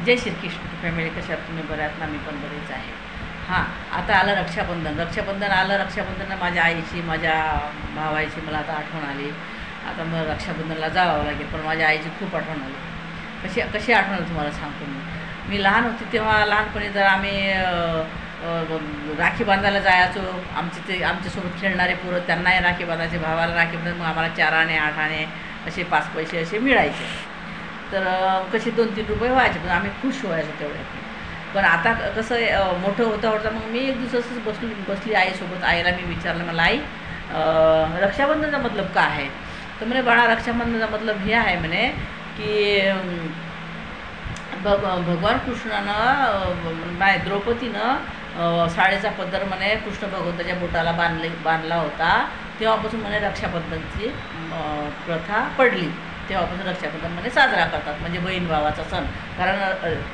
जय Shrikrishna family, कशा आहात तुम्ही? बऱ्यात ना? मी पण बरेच आहे. हां, आता आलं रक्षाबंधन आलं. रक्षाबंधन माझ्या आईची, माझ्या भावाची मला आता आठवण आली. आता मग रक्षाबंधनला जावं लागेल, पण माझ्या आईची खूप आठवण आली. कशी आठवण आली तुम्हाला सांगतो मी लहान होती तेव्हा. लहानपणी जर आम्ही राखी बांधायला जायचो. आमच्यासोबत खेळणारे पोरं त्यांनाही राखी बांधायचे, भावाला राखी बांधायचे. मग आम्हाला 4 आणे 8 आणे असे 5 पैसे असे मिळायचे. तर कसे 2-3 रुपये व्हायचे, पण आम्ही खुश व्हायचो तेवढे. पण आता कसं मोठं होता मग मी एक दिवस असंच बसली आईसोबत. आईला मी विचारलं, मला आई रक्षाबंधनचा मतलब काय आहे? तर म्हणे, बाळा रक्षाबंधनचा मतलब हे आहे म्हणे की भगवान कृष्णानं द्रौपदीनं साडीचा पदर म्हणे कृष्ण भगवंताच्या बोटाला बांधला होता. तेव्हापासून म्हणे रक्षाबंधनची प्रथा पडली. तेव्हापासून रक्षाबंधन म्हणे साजरा करतात, म्हणजे बहीण भावाचा सण. कारण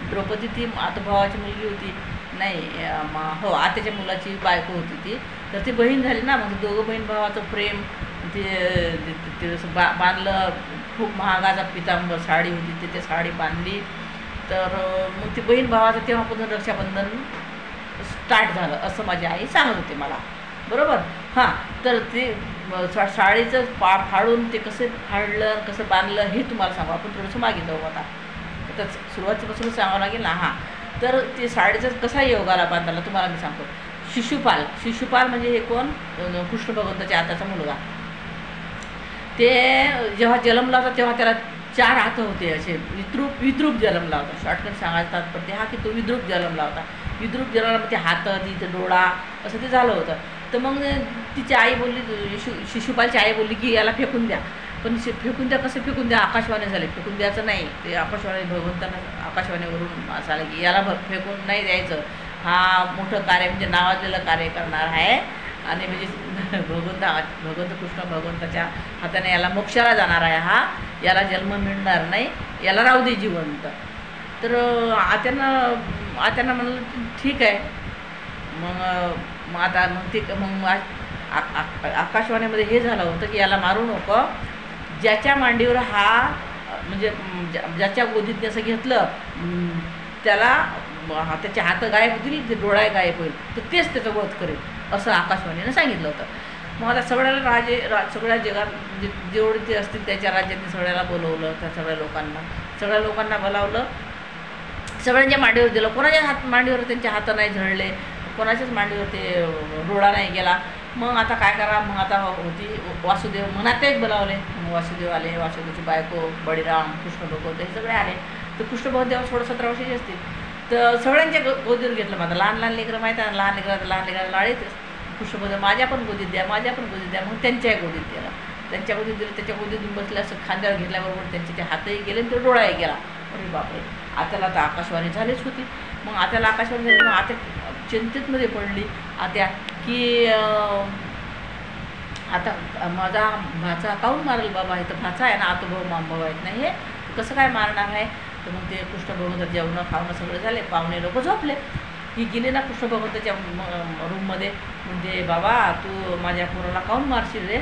द्रौपदी ती आतोभावाची मुलगी होती, नाही हो आत्याच्या मुलाची बायको होती ती. तर ती बहीण झाली ना. मग दोघं बहीण भावाचं प्रेम ते बांधलं. खूप महागाचा पितांबर साडी होती, ते साडी बांधली. तर मग ती बहीण भावाचं तेव्हापासून रक्षाबंधन स्टार्ट झालं, असं माझी आई सांगत होती मला. बरोबर. हां, तर ते साडीचं फाडून ते कसं फाडलं, कसं बांधलं हे तुम्हाला सांगू. आपण थोडंसं मागे जाऊ आता. तर सुरुवातीपासून सांगावं लागेल ना. हां, तर ते साडीचा कसा योगाला बांधायला तुम्हाला मी सांगतो. शिशुपाल म्हणजे हे कोण? कृष्ण भगवंताच्या आताचा मुलगा. ते जेव्हा जन्मला होता तेव्हा त्याला 4 हात होते, असे विद्रूप जन्मला होता. शॉर्टकट सांगायचं तात्पर्य हा की तो विद्रूप जन्मला होता. विद्रूप जन्मला ते हात, तिथे डोळा असं ते झालं होतं. तर मग तिची आई बोलली, शिशुपालची आई बोलली की याला फेकून द्या. पण फेकून द्या, कसं फेकून द्या? आकाशवाणी झाले. फेकून द्यायचं नाही, ते आकाशवाणी भगवंतांना आकाशवाणीवरून असं आलं की याला फेकून नाही द्यायचं. हा मोठं कार्य म्हणजे नावाजलेलं कार्य करणार आहे. आणि म्हणजे भगवंत कृष्ण भगवंताच्या हाताने याला मोक्षाला जाणार आहे. याला जन्म मिळणार नाही, याला राहू दे जिवंत. तर आत्यानं म्हणलं ठीक आहे. मग आकाशवाणीमध्ये हे झालं होतं की याला मारू नको. ज्याच्या मांडीवर म्हणजे ज्याच्या गोदीत असं घेतलं त्याला त्याचे हात गायब होतील, ते डोळा गायब होईल, तर तेच त्याचं वध करेल, असं आकाशवाणीनं सांगितलं होतं. मग आता सगळ्या जगात जेवढे ते असतील त्याच्या राज्यातून सगळ्याला बोलवलं. त्या सगळ्या लोकांना बोलावलं. सगळ्यांच्या मांडीवर दिलं. कोणाच्या मांडीवर त्यांचे हात नाही झळले, कोणाच्याच मांडीवर ते डोळा नाही गेला. मग आता काय करा? मग आता होती वासुदेव, मग नातेवाईक बोलावले. मग वासुदेव आले, वासुदेवची बायको, बळीराम, कृष्ण भगवंत हे सगळे आले. तर कृष्ण भगवंत तेव्हा 16-17 वर्षाचे असतील. तर सगळ्यांच्या गोदीवर घेतलं. माझं लहान लेकरं माहीत आहे, लहान लेकराला लाळीत कृष्ण भगवंत माझ्या पण गोदीत द्या. मग त्यांच्याही गोदीत दिला. त्यांच्या गोदीत दिलं. त्याच्या गोदीतून बसल्या असं खांद्यावर घेतल्याबरोबर त्यांचे ते हातही गेले आणि ते डोळाही गेला. अरे बापरे! आत्याला तर आकाशवाणी झालीच होती. मग आत्याला आकाशवाणी झाली. मग आत्या चिंतेतमध्ये पडली आत्या की आता माझा भाचा काहून मारेल बाबा? हे तर भाचा आहे ना, आतोभाऊ मामभाऊ आहेत ना, हे कसं काय मारणार आहे? तर मग ते कृष्ण भगवंत जेवणं खावणं सगळं झाले. पाहुणे लोक झोपले. ही गेली ना कृष्ण भगवंताच्या रूममध्ये. म्हणजे बाबा तू माझ्या पोराला काहून मारशील रे?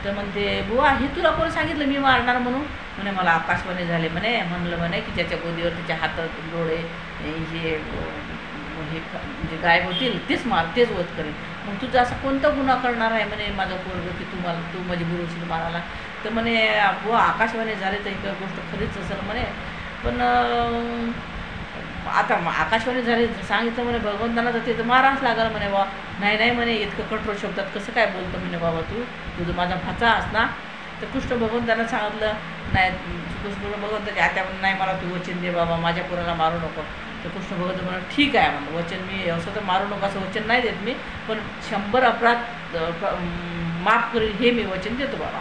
तर म्हणते, बुवा हे तुला कोणी सांगितलं मी मारणार म्हणून? म्हणे मला आकाशवाणी झाले म्हणलं म्हणे की ज्याच्या गोदीवर त्याच्या हात डोळे हे म्हणजे गायब होतील तेच वध करेल. मग तुझा असा कोणता गुन्हा करणार आहे म्हणे माझं पोरगं की तू मजबूर होशील मारायला? तर म्हणे बुवा आकाशवाणी झाले तर ही गोष्ट खरीच असेल म्हणे. पण आता आकाशवाणी झाले सांगितलं म्हणे भगवंतांना, तर ते तर माराच लागलं म्हणे. बा नाही म्हणे, इतकं कठोर शब्दात कसं काय बोलतं म्हणे बाबा तुझं माझा भाचा अस ना. तर कृष्ण भगवंतांना सांगितलं नाही. कृष्ण भगवंताच्या आत्या नाही, मला तू वचन दे बाबा, माझ्या पोराला मारू नको. तर कृष्ण भगवंत म्हणून ठीक आहे म्हणून वचन, मी असं तर मारू नको असं वचन नाही देत मी, पण 100 अपराध माफ करील हे मी वचन देतो बाबा.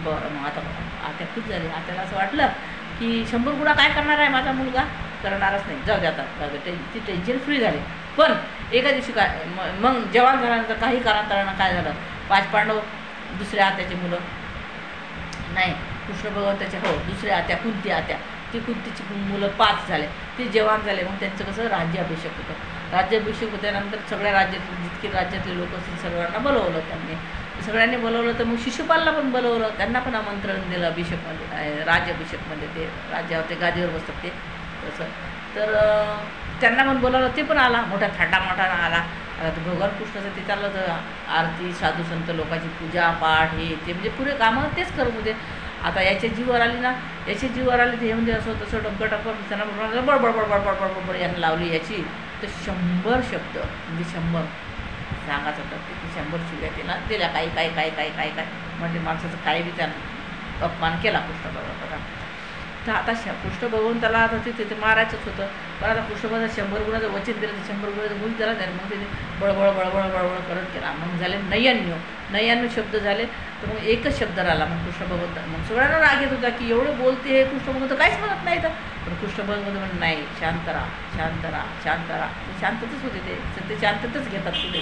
बरं. मग आता आत्या खूप झाली. आत्याला असं वाटलं की 100 गुन्हा काय करणार आहे माझा मुलगा? करणारच नाही. जाऊ दे आता, ती टेन्शन फ्री झाली. पण एका दिवशी काय मग जवान झाल्यानंतर काही कालांतरानं काय झालं? 5 पांडव, दुसऱ्या आत्याची मुलं नाही, कृष्ण भगवंताच्या दुसऱ्या आत्या कुंती आत्या, ती कुंतीची मुलं 5 झाले. ते जवान झाले. मग त्यांचं कसं राज्याभिषेक होतं. राज्याभिषेक होत्यानंतर सगळ्या जितके राज्यातले लोक असतील सगळ्यांना बोलवलं त्यांनी. सगळ्यांनी बोलवलं. तर मग शिशुपालला पण बोलवलं. त्यांना पण आमंत्रण दिलं अभिषेकमध्ये, राज्याभिषेकमध्ये. ते राज्यावर ते गादीवर बसतात ते तसं. तर त्यांना पण बोलावलं, ते पण आला, मोठ्या थाटामाटानं आला. आता ते भगवान कृष्णाचं ते चाललं होतं, आरती, साधू संत लोकांची पूजा पाठ हे ते, म्हणजे पुरे कामं तेच करत होते. आता याच्या जीवावर आली ना, याच्या जीवावर आली ते म्हणजे असं तसं डंकर त्यांना बडबड बडबड बडबड बडबड यांना लावली याची. तर 100 शब्द म्हणजे 100 सांगायचं होतं की 100 शिव्या तिला दिल्या, काय काय काय काय काय काय म्हणजे माणसाचं काय बी त्यानं अपमान केला कृष्ण भगवंताचा. तर आता कृष्ण भगवंताला आता ते मारायचंच होतं, पण आता कृष्ण भगवंता 100 गुणाचं वचन दिलं, ते 100 गुणाचं गुण त्याला द्यायला. मग तिने बळबळ बळबळ बळबळ करत केला. मग झाले 99 शब्द झाले. तर मग एकच शब्द राहिला. मग कृष्ण भगवंता, मग सगळ्यांना राग येत होता की एवढे बोलते हे कृष्ण भगवंत, काहीच म्हणत नाही. तर पण कृष्ण भगवंत म्हणून नाही, शांत राहा, शांत राहा, शांत राहा. ते शांततच होते, ते शांततच घेतात पुढे.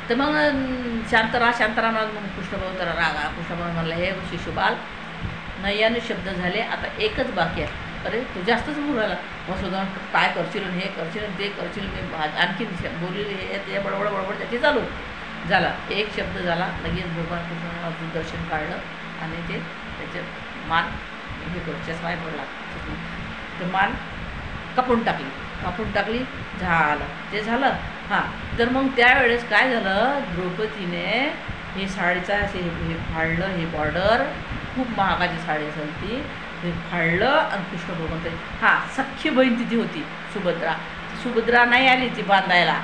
तर मग शांत राहा म्हणत मग कृष्ण भगवंताला राग आला. कृष्ण भगवंत म्हणला, हे शिशुपाल 99 शब्द झाले, आता एकच बाकी आहे. अरे तू जास्तच बोलू राहिला, मग सुद्धा काय करशील, हे करशील, ते करशील, मी आणखी बोलली हे ते बडबड बडबड त्याची चालू झाला. एक शब्द झाला, लगेच भगवान कृष्णानं दर्शन काढलं आणि ते त्याचे मान हे करू चष्माय पडला, तर मान कापून टाकली झालं. ते झालं. हां, तर मग त्यावेळेस काय झालं, द्रौपदीने हे साडीचा हे फाडलं, हे बॉर्डर खूप महागाची साडी असेल ती, हे फाडलं आणि कृष्ण भगवंत, हां सख्खी बहीण तिथे होती सुभद्रा नाही आली ती बांधायला,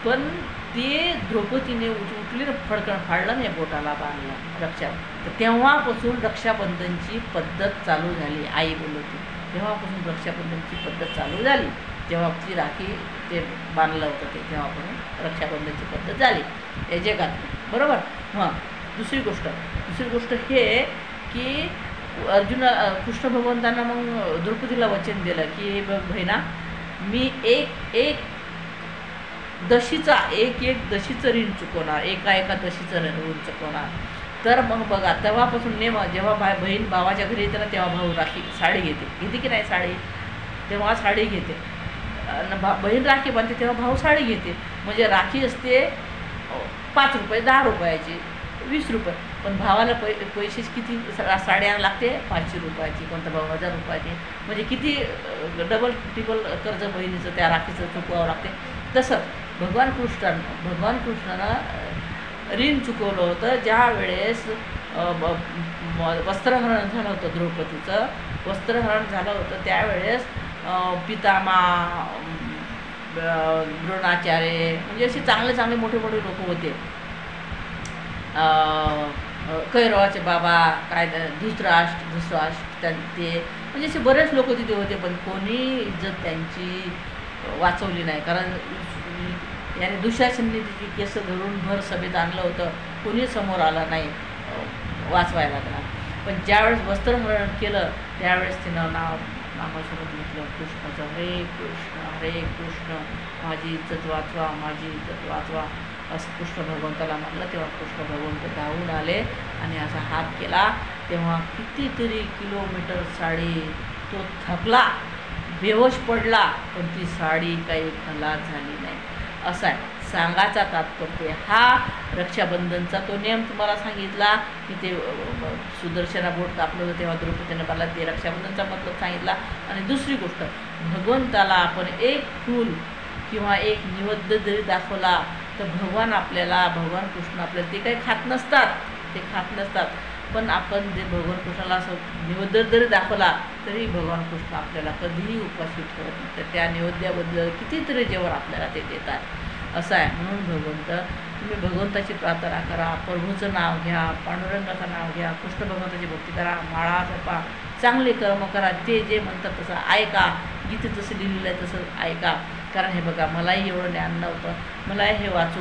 पण ते द्रौपदीने उठली ना, फडकण फाडलं नाही, बोटाला बांधलं रक्षा. तर तेव्हापासून रक्षाबंधनची पद्धत चालू झाली. आई बोलवती तेव्हापासून रक्षाबंधनची पद्धत चालू झाली. जेव्हा ती राखी ते बांधलं होतं ते तेव्हापासून रक्षाबंधनची पद्धत झाली या जगात, बरोबर. हां, दुसरी गोष्ट हे की कृष्ण भगवंतांना मग द्रौपदीला वचन दिलं की बहिणा, मी एक दशीचं ऋण चुकवणार, एका दशीचं ऋण चुकवणार. तर मग बघा, तेव्हापासून जेव्हा बहीण भावाच्या घरी येते ना, तेव्हा भाऊ राखी साडी घेते की नाही साडी, तेव्हा साडी घेते. बहीण राखी बांधते तेव्हा भाऊ साडी घेते. म्हणजे राखी असते 5 रुपये, 10 रुपयाची, 20 रुपये, पण भावाला पैसे किती साड्या लागते 500 रुपयाची, कोणता भाऊ 1000 रुपयाची. म्हणजे किती डबल टिबल कर्ज बहिणीचं त्या राखीचं चुकवावं लागते. तसं भगवान कृष्णानं ऋण चुकवलं होतं. ज्या वेळेस वस्त्रहरण झालं होतं, द्रौपदीचं वस्त्रहरण झालं होतं, त्यावेळेस पितामा, द्रोणाचार्य, म्हणजे असे चांगले मोठे लोक होते. कैरवाचे बाबा, काय धृतराष्ट्र ते, म्हणजे असे बरेच लोक तिथे होते, पण कोणी इज्जत त्यांची वाचवली नाही. कारण याने दुःशासनने तिची केस धरून भर सभेत आणलं होतं, कोणी समोर आलं नाही वाचवायला लागला. पण ज्यावेळेस वस्त्रहरण केलं त्यावेळेस तिनं नामासोबत घेतलं कृष्णाचं, हरे कृष्ण, माझी इज्जत वाचवा असं कृष्ण भगवंताला म्हटलं. तेव्हा कृष्ण भगवंत धावून आले आणि असा हात केला. तेव्हा कितीतरी किलोमीटर साडी, तो थकला, बेहोश पडला, पण ती साडी काही खलास झाली नाही. असा आहे सांगायचा तात्पर्य. हा रक्षाबंधनचा तो नियम तुम्हाला सांगितला की ते सुदर्शना बोट कापलं होतं तेव्हा द्रौपदीने मला ते रक्षाबंधनचा मतलब सांगितला. आणि दुसरी गोष्ट, भगवंताला आपण एक फूल किंवा एक नैवेद्य जरी दाखवला तर भगवान कृष्ण आपल्याला ते काही खात नसतात, पण आपण जे भगवान कृष्णाला असं नैवेद्य जरी दाखवला तरी भगवान कृष्ण आपल्याला कधीही उपाशी ठेवत नाही. तर त्या नैवेद्याबद्दल कितीतरी जेवण आपल्याला ते देतात. असं आहे. म्हणून तुम्ही भगवंताची प्रार्थना करा, प्रभूचं नाव घ्या, पांडुरंगाचं नाव घ्या, कृष्ण भगवंताची भक्ती करा, माळा जपा, चांगले कर्म करा, ते जे म्हणतात तसं ऐका, गीतेत जसं लिहिलेलं आहे तसं ऐका. कारण हे बघा, मलाही एवढं ज्ञान नव्हतं, मलाही हे वाचू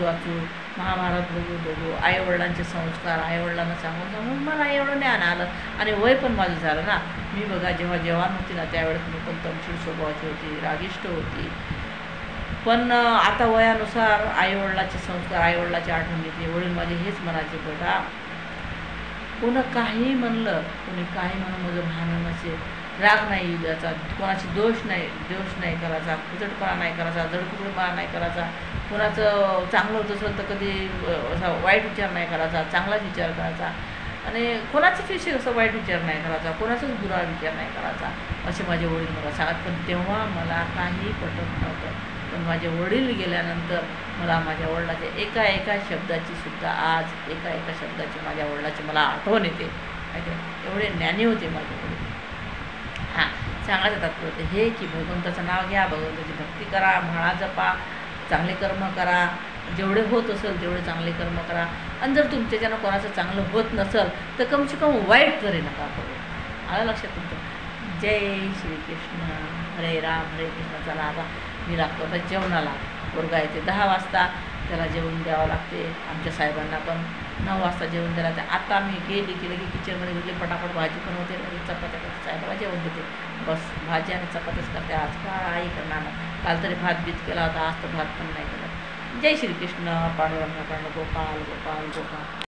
महाभारत बघू आईवडिलांचे संस्कार, आईवडिलांना सांगून मला एवढं ज्ञान आलं. आणि वय पण माझं झालं ना. मी बघा जेव्हा जवान होती ना त्यावेळेस मी पण तमशील स्वभावाची होती, रागिष्ट होती. पण आता वयानुसार आईवडिलाचे संस्कार, आईवडिलाची आठवण येते. वडील माझे हेच म्हणायचे, बेटा कोणी काही म्हणलं, कोणी काही म्हणून माझं भान नसेल, राग नाही द्यायचा, कोणाची दोष नाही करायचा, कुचटपणा नाही करायचा, जडकुटपणा नाही करायचा, कोणाचं चांगलं होत असेल तर कधी असा वाईट विचार नाही करायचा, चांगलाच विचार करायचा. आणि कोणाचाच विषय असं वाईट विचार नाही करायचा, कोणाचाच बुरा विचार नाही करायचा, असे माझे वडील मला सांगत. पण तेव्हा मला काही पटत नव्हतं. पण माझे वडील गेल्यानंतर मला माझ्या वडिलाच्या एका एका शब्दाची सुद्धा आज एका एका शब्दाची माझ्या वडिलाची मला आठवण येते. माहिती आहे, एवढे ज्ञानी होते माझे वडील. हां, सांगायचं तात्पर्य हे की भगवंताचं नाव घ्या, भगवंताची भक्ती करा, म्हाळा जपा, चांगले कर्म करा, जेवढे होत असेल तेवढे चांगले कर्म करा. आणि जर तुमच्याच्यानं कोणाचं चांगलं होत नसेल तर कमसे कम वाईट तरी नका करू. आलं लक्षात तुमचं? जय श्रीकृष्ण. हरे राम हरे कृष्ण. चला आता मी लागतो आता जेवणाला. पोरगा येते 10 वाजता, त्याला जेवण द्यावं लागते. आमच्या साहेबांना पण 9 वाजता जेवण द्यायला लागते. आता मी गेली की लगे किचनमध्ये गेली, पटापट भाजी पण होते, लगे चपात्या करते, साहेबाला जेवण देते. बस भाजी आणि चपात्याच करते. आज काही करणार नाही. काल तरी भात बीत केला होता, आज तर भात पण नाही केला. जय श्रीकृष्ण. पांडुरंग पांडु गोपाल गोपाल गोपाल.